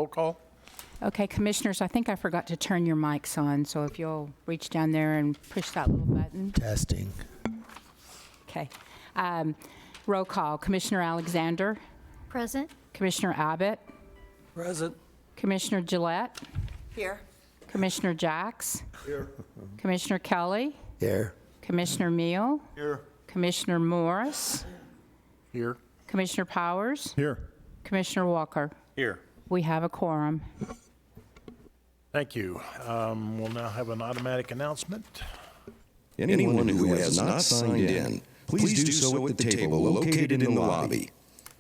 roll call. Okay, commissioners, I think I forgot to turn your mics on, so if you'll reach down there and push that little button. Testing. Okay. Roll call. Commissioner Alexander, Present. Commissioner Abbott, Present. Commissioner Gillette, Here. Commissioner Jacks, Here. Commissioner Kelly, Here. Commissioner Meal, Here. Commissioner Morris, Here. Commissioner Powers, Here. Commissioner Walker. Here. We have a quorum. Thank you. We'll now have an automatic announcement. Anyone who has not signed in, please do so at the table located in the lobby.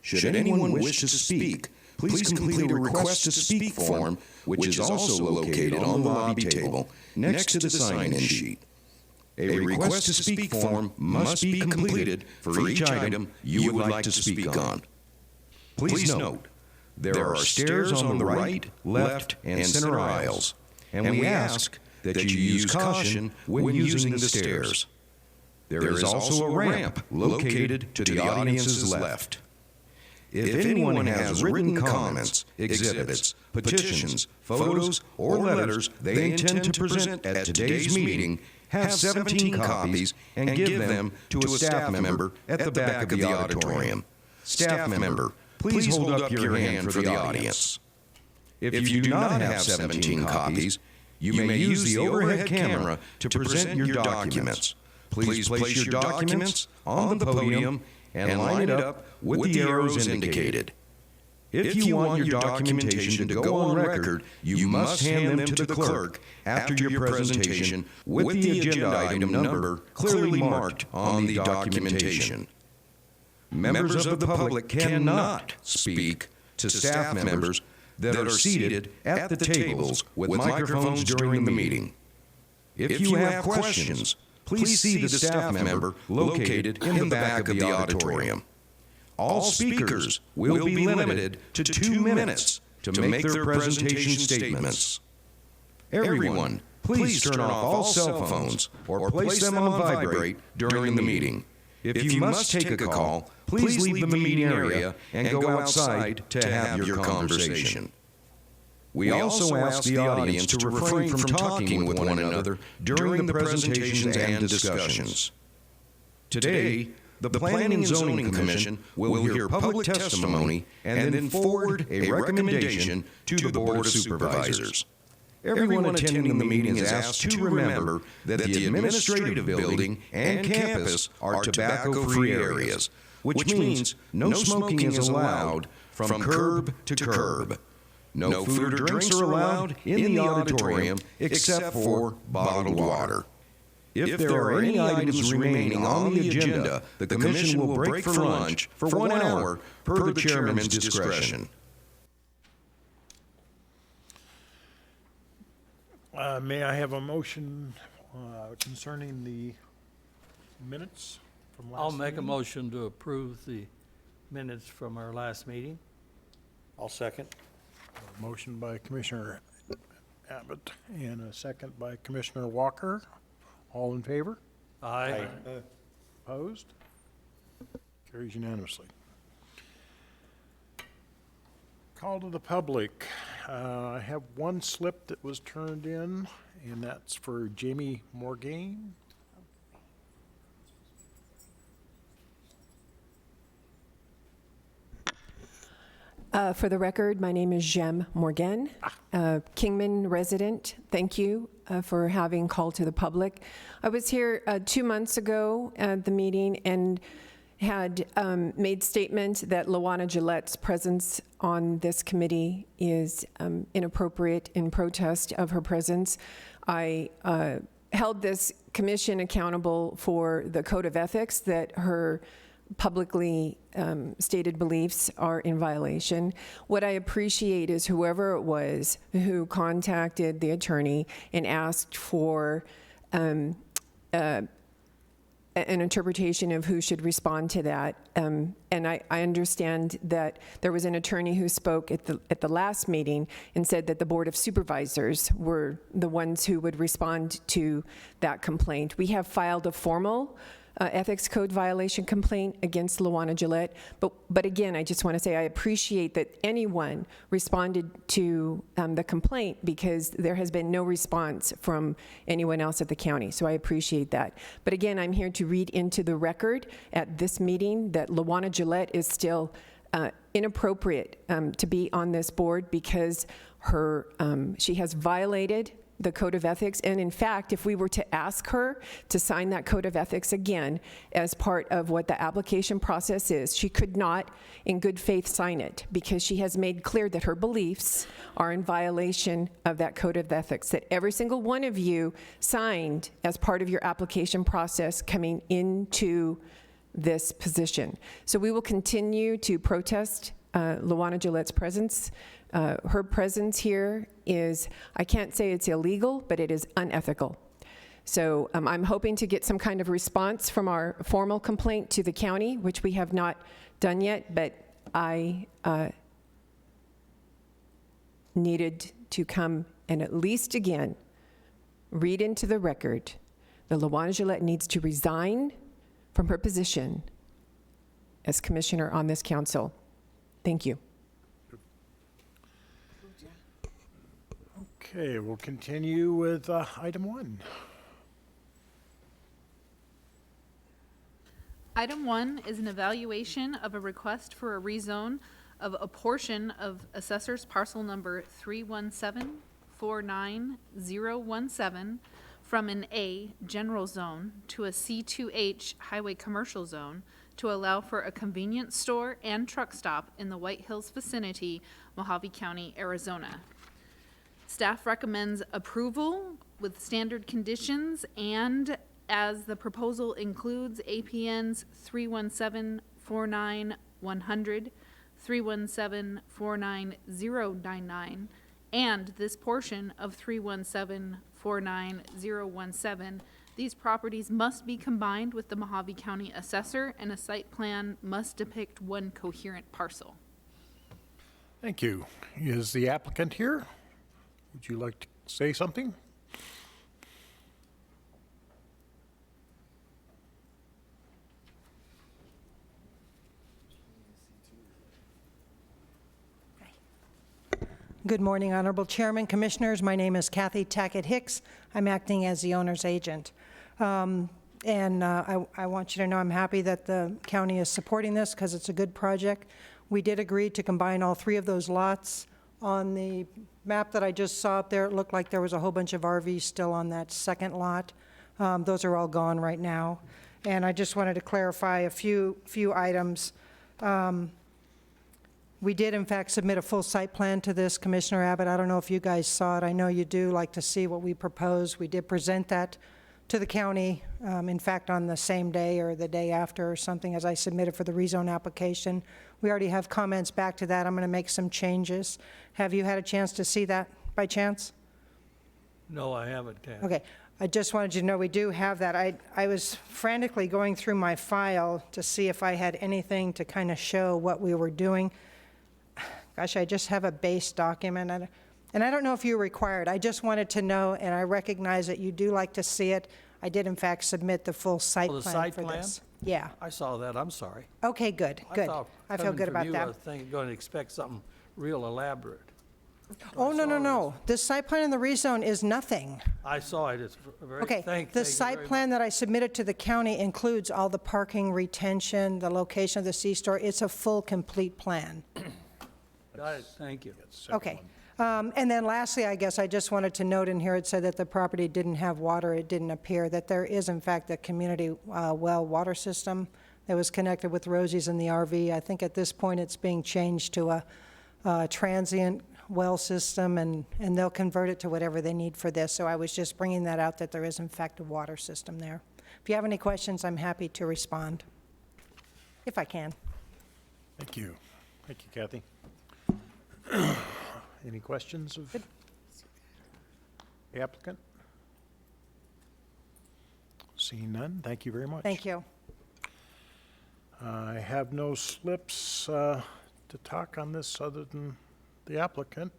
Should anyone wish to speak, please complete a request to speak form, which is also located on the lobby table next to the sign-in sheet. A request to speak form must be completed for each item you would like to speak on. Please note, there are stairs on the right, left, and center aisles, and we ask that you use caution when using the stairs. There is also a ramp located to the audience's left. If anyone has written comments, exhibits, petitions, photos, or letters they intend to present at today's meeting, have 17 copies and give them to a staff member at the back of the auditorium. Staff member, please hold up your hand for the audience. If you do not have 17 copies, you may use the overhead camera to present your documents. Please place your documents on the podium and line it up with the arrows indicated. If you want your documentation to go on record, you must hand them to the clerk after your presentation with the agenda item number clearly marked on the documentation. Members of the public cannot speak to staff members that are seated at the tables with microphones during the meeting. If you have questions, please see the staff member located in the back of the auditorium. All speakers will be limited to 2 minutes to make their presentation statements. Everyone, please turn off all cell phones or place them on vibrate during the meeting. If you must take a call, please leave the meeting area and go outside to have your conversation. We also ask the audience to refrain from talking with one another during the presentations and discussions. Today, the Planning and Zoning Commission will hear public testimony and then forward a recommendation to the Board of Supervisors. Everyone attending the meeting is asked to remember that the administrative building and campus are tobacco-free areas, which means no smoking is allowed from curb to curb. No food or drinks are allowed in the auditorium except for bottled water. If there are any items remaining on the agenda, the Commission will break for lunch for 1 hour per the Chairman's discretion. May I have a motion concerning the minutes from last I'll make a meeting? motion to approve the minutes from our last meeting. I'll second. A motion by Commissioner Abbott and a second by Commissioner Walker. All in favor? Aye. Opposed? Carries unanimously. Call to the public. I have one slip that was turned in, and that's for Jamie Morgaine. For the record, my name is Jem Morgan, Kingman resident. Thank you for having called to the public. I was here 2 months ago at the meeting and had made statement that Lawana Gillette's presence on this committee is inappropriate in protest of her presence. I held this commission accountable for the code of ethics that her publicly stated beliefs are in violation. What I appreciate is whoever it was who contacted the attorney and asked for an interpretation of who should respond to that. And I understand that there was an attorney who spoke at the last meeting and said that the Board of Supervisors were the ones who would respond to that complaint. We have filed a formal ethics code violation complaint against Luana Gillette. But again, I just want to say I appreciate that anyone responded to the complaint, because there has been no response from anyone else at the county. So I appreciate that. But again, I'm here to read into the record at this meeting that Luana Gillette is still inappropriate to be on this board, because she has violated the code of ethics. And in fact, if we were to ask her to sign that code of ethics again as part of what the application process is, she could not in good faith sign it, because she has made clear that her beliefs are in violation of that code of ethics that every single one of you signed as part of your application process coming into this position. So we will continue to protest Luana Gillette's presence. Her presence here is, I can't say it's illegal, but it is unethical. So I'm hoping to get some kind of response from our formal complaint to the county, which we have not done yet, but I needed to come and at least again read into the record that Luana Gillette needs to resign from her position as commissioner on this council. Thank you. Okay, we'll continue with item 1. Item 1 is an evaluation of a request for a rezone of a portion of Assessor's Parcel Number 317-49017 from an A General Zone to a C2H Highway Commercial Zone to allow for a convenience store and truck stop in the White Hills vicinity, Mojave County, Arizona. Staff recommends approval with standard conditions, and as the proposal includes APNs 317-49100, 317-49099, and this portion of 317-49017, these properties must be combined with the Mojave County Assessor, and a site plan must depict one coherent parcel. Thank you. Is the applicant here? Would you like to say something? Good morning, Honorable Chairman, Commissioners. My name is Kathy Tackett Hicks. I'm acting as the owner's agent. I want you to know I'm happy that the county is supporting this because it's a good project. We did agree to combine all 3 of those lots. On the map that I just saw up there, it looked like there was a whole bunch of RVs still on that second lot. Those are all gone right now. And I just wanted to clarify a few items. We did, in fact, submit a full site plan to this, Commissioner Abbott. I don't know if you guys saw it. I know you do like to see what we propose. We did present that to the county, in fact, on the same day or the day after or something, as I submitted for the rezone application. We already have comments back to that. I'm going to make some changes. Have you had a chance to see that by chance? No, I haven't, Kathy. Okay. I just wanted you to know we do have that. I was frantically going through my file to see if I had anything to kind of show what we were doing. Gosh, I just have a base document, and I don't know if you're required. I just wanted to know, and I recognize that you do like to see it. I did, in fact, submit the full site the plan site for plan? this. Yeah. I saw that, I'm sorry. Okay, good, good. I feel good about I that. was going to expect something real elaborate. Oh, no. The site plan in the rezone is nothing. I saw it, it's very, Okay, thank the you site very plan that I submitted to the county includes all the parking, retention, the location of the C-store. It's a full, complete plan. much. Got it, thank you. Okay. And then lastly, I guess I just wanted to note in here, it said that the property didn't have water. It didn't appear that there is, in fact, a community well water system that was connected with Rosie's in the RV. I think at this point it's being changed to a transient well system, and they'll convert it to whatever they need for this. So I was just bringing that out, that there is, in fact, a water system there. If you have any questions, I'm happy to respond, if I can. Thank you. Thank you, Kathy. Any questions of the applicant? Seeing none, thank you very much. Thank you. I have no slips to talk on this other than the applicant.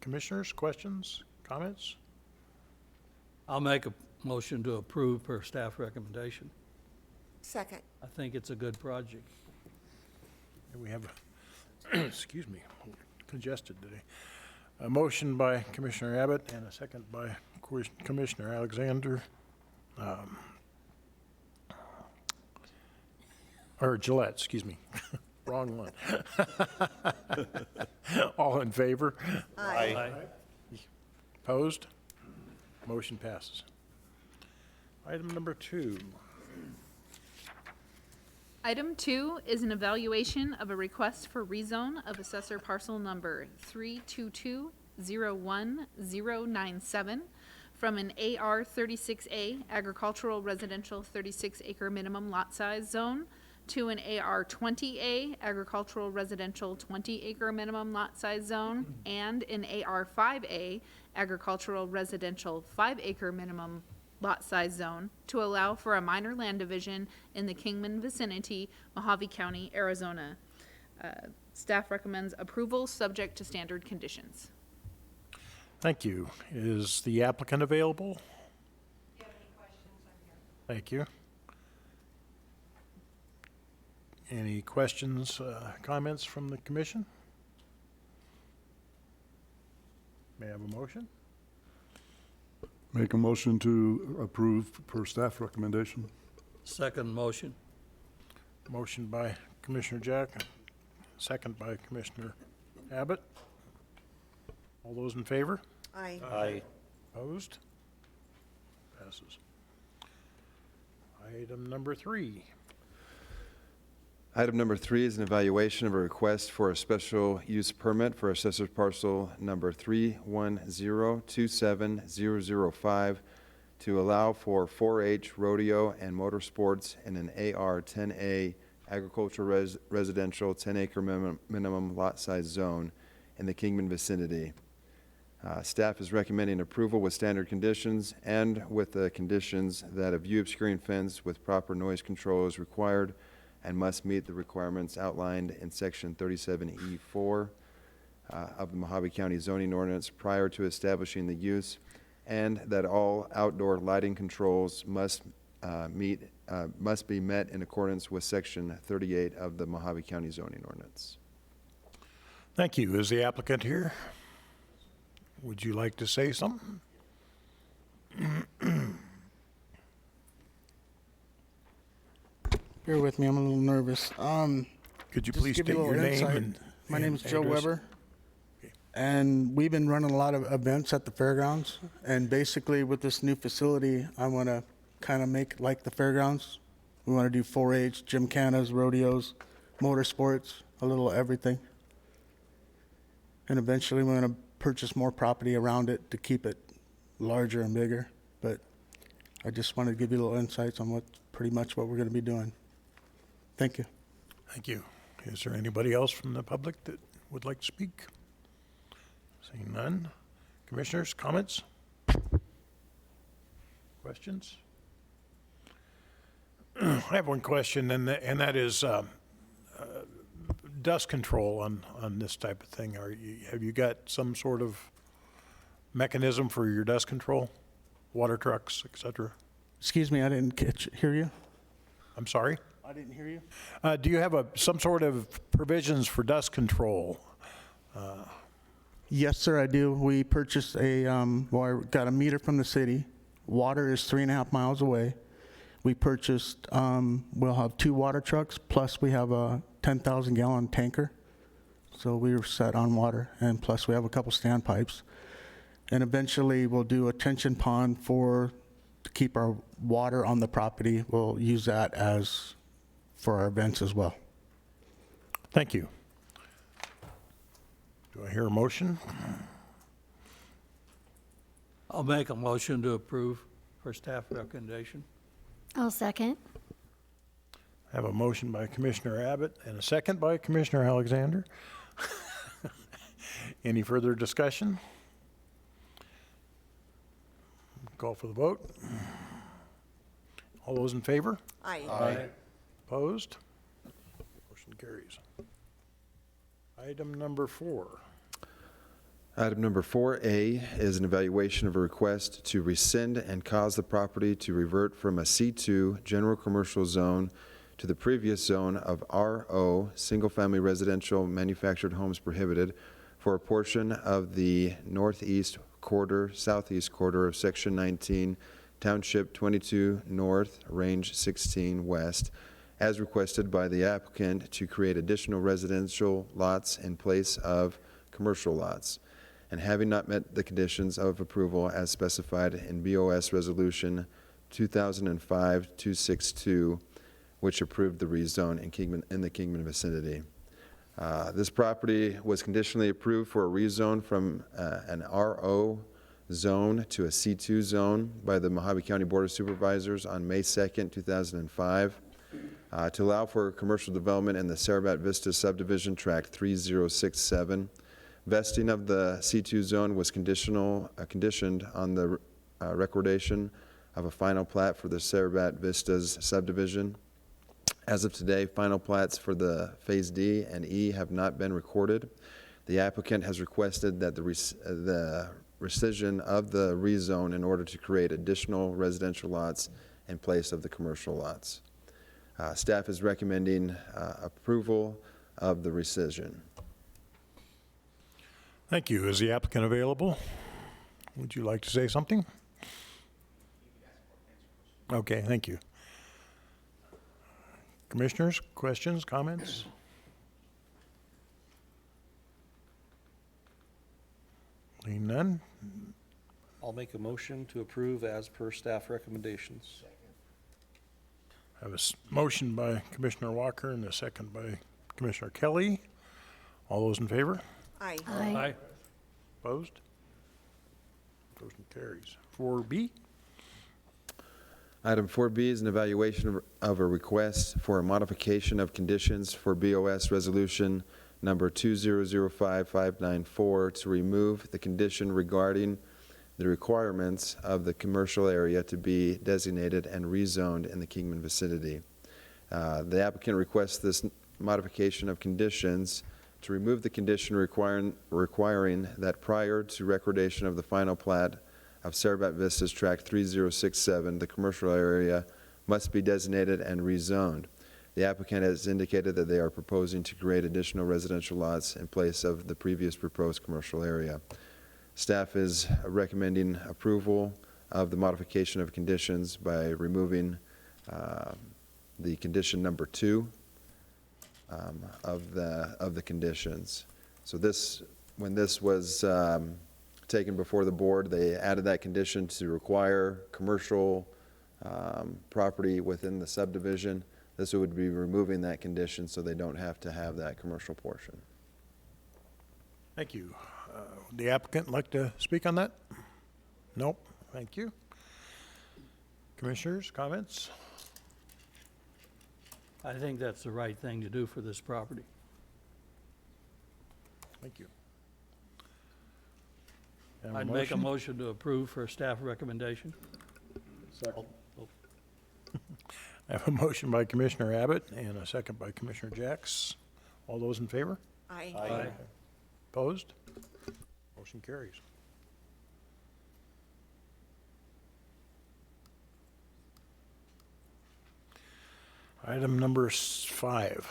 Commissioners, questions, comments? I'll make a motion to approve per staff recommendation. Second. I think it's a good project. We have, excuse me, congested today. A motion by Commissioner Abbott and a second by Commissioner Alexander. Or Gillette, excuse me. Wrong one. All in favor? Aye. Opposed? Motion passes. Item number 2. Item 2 is an evaluation of a request for rezone of assessor parcel number 322-01097 from an AR 36A agricultural residential 36-acre minimum lot size zone to an AR 20A agricultural residential 20-acre minimum lot size zone and an AR 5A agricultural residential 5-acre minimum lot size zone to allow for a minor land division in the Kingman vicinity, Mojave County, Arizona. Staff recommends approval, subject to standard conditions. Thank you. Is the applicant available? If you have any questions, I'm here. Thank you. Any questions, comments from the commission? May I have a motion? Make a motion to approve per staff recommendation. Second motion. Motion by Commissioner Jack, second by Commissioner Abbott. All those in favor? Aye. Opposed? Passes. Item number 3. Item number 3 is an evaluation of a request for a special use permit for assessor's parcel number 310270005 to allow for 4-H rodeo and motorsports in an AR 10A agricultural residential 10-acre minimum lot size zone in the Kingman vicinity. Staff is recommending approval with standard conditions and with the conditions that a view obscuring fence with proper noise control is required and must meet the requirements outlined in Section 37E4 of the Mojave County zoning ordinance prior to establishing the use, and that all outdoor lighting controls must be met in accordance with Section 38 of the Mojave County zoning ordinance. Thank you. Is the applicant here? Would you like to say something? Bear with me, I'm a little nervous. Could you Just please give state you a your little name insight. and My name is Joe address? Weber, and we've been running a lot of events at the fairgrounds. And basically, with this new facility, I want to kind of make like the fairgrounds. We want to do 4-H, gymkhanas, rodeos, motorsports, a little of everything. And eventually, we're going to purchase more property around it to keep it larger and bigger. But I just wanted to give you little insights on pretty much what we're going to be doing. Thank you. Thank you. Is there anybody else from the public that would like to speak? Seeing none. Commissioners, comments? Questions? I have one question, and that is dust control on this type of thing. Have you got some sort of mechanism for your dust control? Water trucks, et cetera? Excuse me, I didn't hear you. I'm sorry? I didn't hear you. Do you have some sort of provisions for dust control? Yes, sir, I do. We purchased I got a meter from the city. Water is 3.5 miles away. We purchased, we'll have 2 water trucks, plus we have a 10,000 gallon tanker. So we were set on water, and plus we have a couple standpipes. And eventually we'll do a tension pond to keep our water on the property. We'll use that for our events as well. Thank you. Do I hear a motion? I'll make a motion to approve for staff recommendation. I'll second. I have a motion by Commissioner Abbott and a second by Commissioner Alexander. Any further discussion? Call for the vote. All those in favor? Aye. Opposed? Motion carries. Item number 4. Item number 4A is an evaluation of a request to rescind and cause the property to revert from a C2 general commercial zone to the previous zone of RO, single-family residential manufactured homes prohibited, for a portion of the northeast quarter, southeast quarter of Section 19, Township 22 North, Range 16 West, as requested by the applicant to create additional residential lots in place of commercial lots, and having not met the conditions of approval as specified in BOS Resolution 2005-262, which approved the rezone in the Kingman vicinity. This property was conditionally approved for a rezone from an RO zone to a C2 zone by the Mojave County Board of Supervisors on May 2nd, 2005, to allow for commercial development in the Sarabat Vista subdivision, tract 3067. Vesting of the C2 zone was conditioned on the recordation of a final plat for the Sarabat Vistas subdivision. As of today, final plats for the Phase D and E have not been recorded. The applicant has requested that the rescission of the rezone in order to create additional residential lots in place of the commercial lots. Staff is recommending approval of the rescission. Thank you. Is the applicant available? Would you like to say something? Okay, thank you. Commissioners, questions, comments? Seeing none? I'll make a motion to approve as per staff recommendations. I have a motion by Commissioner Walker and a second by Commissioner Kelly. All those in favor? Aye. Aye. Opposed? Motion carries. 4B? Item 4B is an evaluation of a request for a modification of conditions for BOS Resolution number 2005594 to remove the condition regarding the requirements of the commercial area to be designated and rezoned in the Kingman vicinity. The applicant requests this modification of conditions to remove the condition requiring that prior to recordation of the final plat of Sarabat Vistas Tract 3067, the commercial area must be designated and rezoned. The applicant has indicated that they are proposing to create additional residential lots in place of the previous proposed commercial area. Staff is recommending approval of the modification of conditions by removing the condition number 2 of the conditions. So when this was taken before the board, they added that condition to require commercial property within the subdivision. This would be removing that condition so they don't have to have that commercial portion. Thank you. Would the applicant like to speak on that? Nope. Thank you. Commissioners, comments? I think that's the right thing to do for this property. Thank you. I'd make a motion to approve for staff recommendation. Second. I have a motion by Commissioner Abbott and a second by Commissioner Jacks. All those in favor? Aye. Aye. Opposed? Motion carries. Item number 5.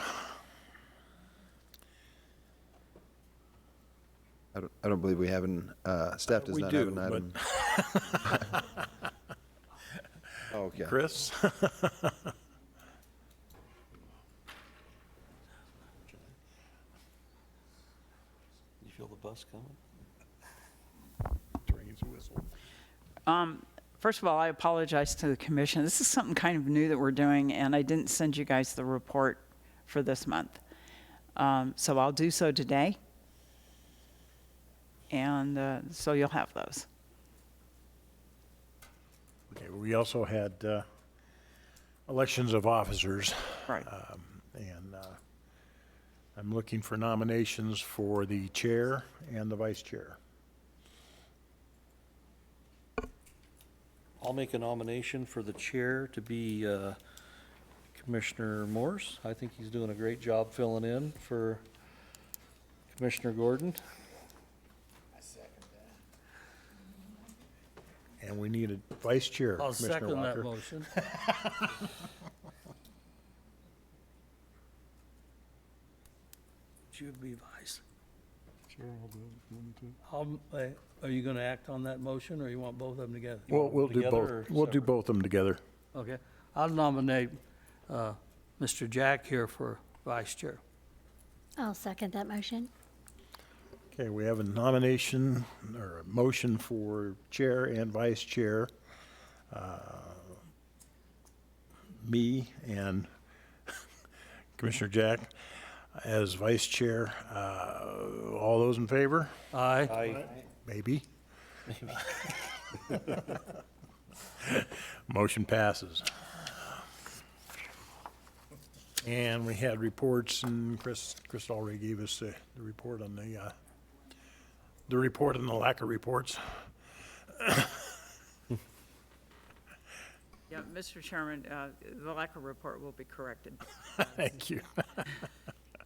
I don't believe we have an, staff does We not do, have an item. Oh, okay. Chris? You feel the bus coming? Rings a whistle. First of all, I apologize to the commission. This is something kind of new that we're doing, and I didn't send you guys the report for this month. So I'll do so today. And so you'll have those. Okay, we also had elections of officers. Right. And I'm looking for nominations for the chair and the vice chair. I'll make a nomination for the chair to be Commissioner Morse. I think he's doing a great job filling in for Commissioner Gordon. And we need a vice chair, I'll Commissioner second that Walker. motion. Should be vice. Sure, I'll do it if you want me to. Are you going to act on that motion, or you want both of them together? Well, we'll do together both. or We'll do separate? both of them together. Okay. I'll nominate Mr. Jack here for vice chair. I'll second that motion. Okay, we have a nomination or a motion for chair and vice chair. Me and Commissioner Jack as vice chair. All those in favor? Aye. Aye. Maybe. Motion passes. And we had reports, and Chris already gave us the report on the report on the lack of reports. Yeah, Mr. Chairman, the lack of report will be corrected, Thank you.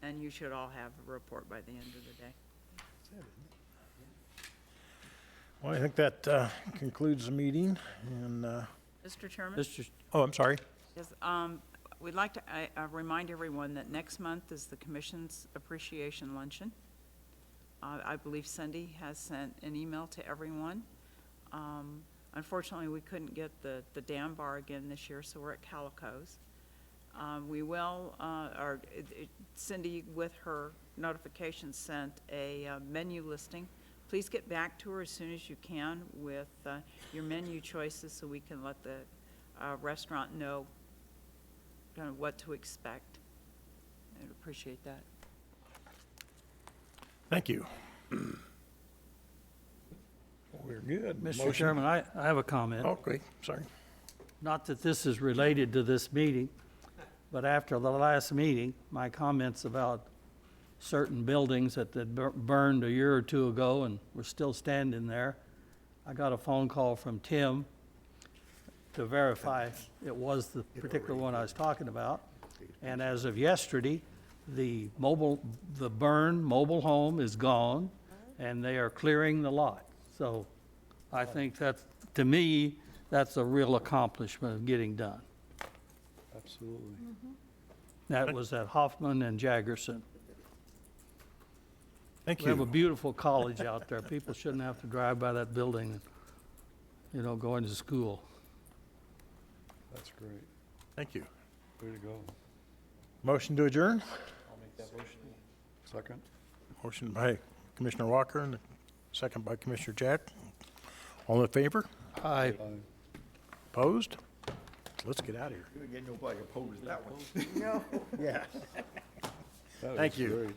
and you should all have a report by the end of the day. Well, I think that concludes the meeting, and, Mr. Chairman? oh, I'm sorry. Yes, we'd like to remind everyone that next month is the Commission's Appreciation Luncheon. I believe Cindy has sent an email to everyone. Unfortunately, we couldn't get the Dam Bar again this year, so we're at Calico's. We will, Cindy, with her notification, sent a menu listing. Please get back to her as soon as you can with your menu choices so we can let the restaurant know kind of what to expect. I'd appreciate that. Thank you. We're good. Mr. Motion- Chairman, I have a comment. Okay, sorry. Not that this is related to this meeting, but after the last meeting, my comments about certain buildings that had burned a year or two ago and were still standing there, I got a phone call from Tim to verify it was the particular one I was talking about. And as of yesterday, the burned mobile home is gone, and they are clearing the lot. So I think that, to me, that's a real accomplishment of getting done. Absolutely. That was at Hoffman and Jaggerson. Thank We have a you. beautiful college out there. People shouldn't have to drive by that building, going to school. That's great. Thank you. Way to go. Motion to adjourn? I'll make that motion. Second? Motion by Commissioner Walker and a second by Commissioner Jack. All in favor? Aye. Opposed? Let's get out of here. Again, nobody opposed that one. Yeah. That Thank was you. great.